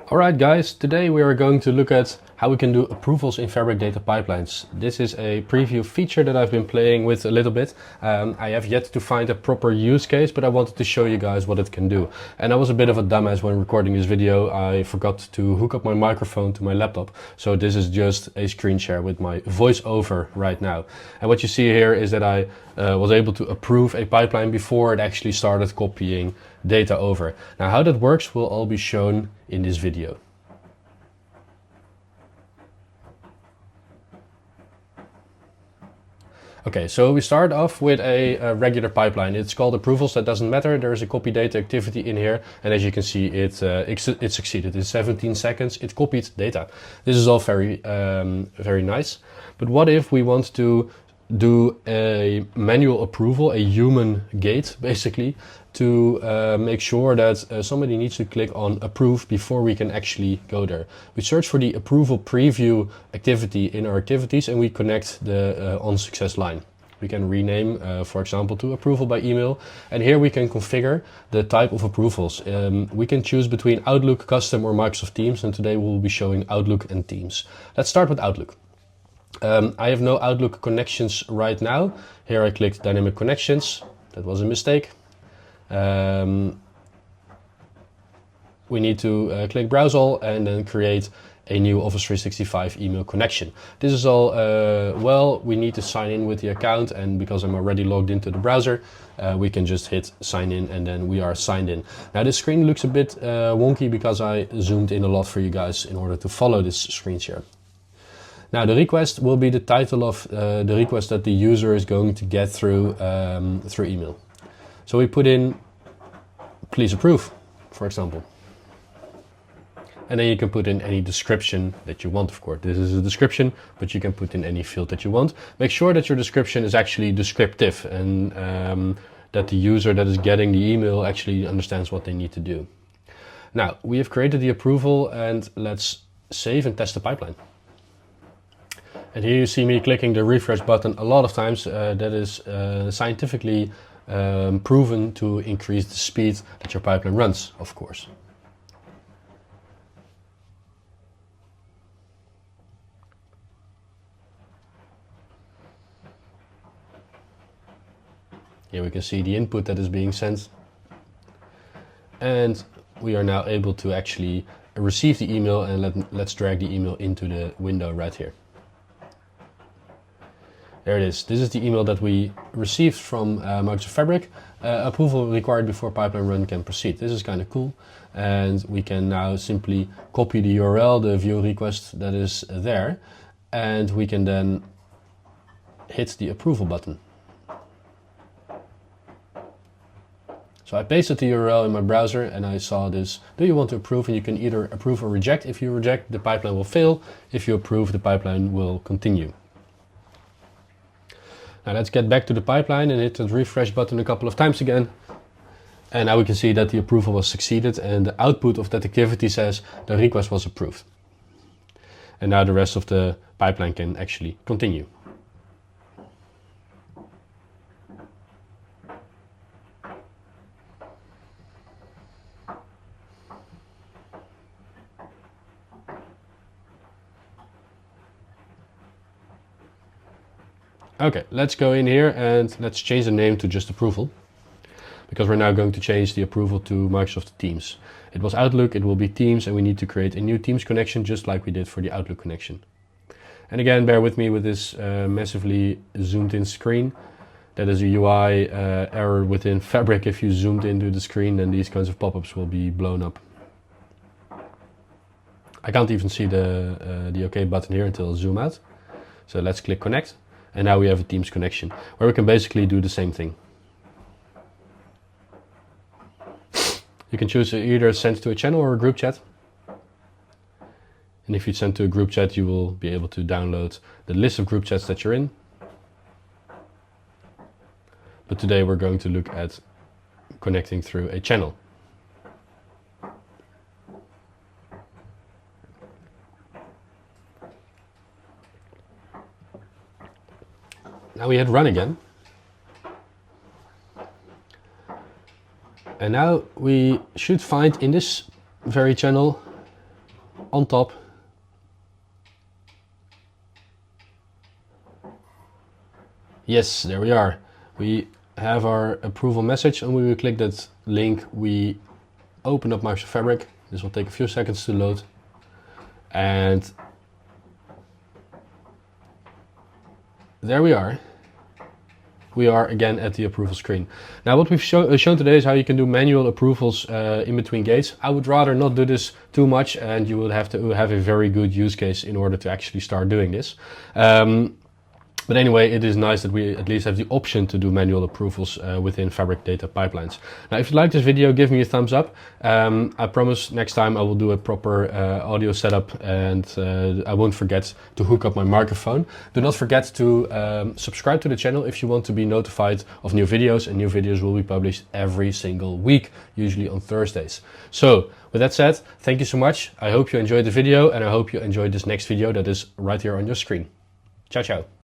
Alright guys, today we are going to look at how we can do approvals in Fabric data pipelines. This is a preview feature that I've been playing with a little bit. I have yet to find a proper use case, but I wanted to show you guys what it can do. And I was a bit of a dumbass when recording this video. I forgot to hook up my microphone to my laptop. So this is just a screen share with my voiceover right now. And what you see here is that I was able to approve a pipeline before it actually started copying data over. Now how that works will all be shown in this video. Okay, so we start off with a regular pipeline. It's called approvals. That doesn't matter. There is a copy data activity in here, and as you can see, it succeeded. In 17 seconds, it copied data. This is all very nice. But what if we want to do a manual approval, a human gate, basically, to make sure that somebody needs to click on approve before we can actually go there. We search for the approval preview activity in our activities and we connect the on success line. We can rename, for example, to approval by email. And here we can configure the type of approvals. We can choose between Outlook, Custom or Microsoft Teams. And today we'll be showing Outlook and Teams. Let's start with Outlook. I have no Outlook connections right now. Here I clicked Dynamic Connections. That was a mistake. We need to click Browse All and then create a new Office 365 email connection. This is all, well, we need to sign in with the account, and because I'm already logged into the browser, we can just hit sign in and then we are signed in. Now this screen looks a bit wonky because I zoomed in a lot for you guys in order to follow this screen share. Now the request will be the title of the request that the user is going to get through email. So we put in please approve, for example. And then you can put in any description that you want, of course. This is a description, but you can put in any field that you want. Make sure that your description is actually descriptive and that the user that is getting the email actually understands what they need to do. Now, we have created the approval and let's save and test the pipeline. And here you see me clicking the refresh button a lot of times. That is scientifically proven to increase the speed that your pipeline runs, of course. Here we can see the input that is being sent. And we are now able to actually receive the email, and let's drag the email into the window right here. There it is. This is the email that we received from Microsoft Fabric. Approval required before pipeline run can proceed. This is kind of cool. And we can now simply copy the URL, the view request that is there. And we can then hit the approval button. So I pasted the URL in my browser and I saw this, do you want to approve? And you can either approve or reject. If you reject, the pipeline will fail. If you approve, the pipeline will continue. Now let's get back to the pipeline and hit the refresh button a couple of times again. And now we can see that the approval was succeeded and the output of that activity says the request was approved. And now the rest of the pipeline can actually continue. Okay, let's go in here and let's change the name to just approval, because we're now going to change the approval to Microsoft Teams. It was Outlook, it will be Teams, and we need to create a new Teams connection just like we did for the Outlook connection. And again, bear with me with this massively zoomed in screen. That is a UI error within Fabric. If you zoomed into the screen, then these kinds of pop-ups will be blown up. I can't even see the OK button here until I zoom out. So let's click connect. And now we have a Teams connection where we can basically do the same thing. You can choose to either send to a channel or a group chat. And if you send to a group chat, you will be able to download the list of group chats that you're in. But today we're going to look at connecting through a channel. Now we hit run again. And now we should find in this very channel on top. Yes, there we are. We have our approval message, and when we click that link, we open up Microsoft Fabric. This will take a few seconds to load. And there we are. We are again at the approval screen. Now what we've shown today is how you can do manual approvals in between gates. I would rather not do this too much, and you would have to have a very good use case in order to actually start doing this. But anyway, it is nice that we at least have the option to do manual approvals within Fabric data pipelines. Now, if you like this video, give me a thumbs up. I promise next time I will do a proper audio setup, and I won't forget to hook up my microphone. Do not forget to subscribe to the channel if you want to be notified of new videos, and new videos will be published every single week, usually on Thursdays. So, with that said, thank you so much. I hope you enjoyed the video, and I hope you enjoyed this next video that is right here on your screen. Ciao, ciao.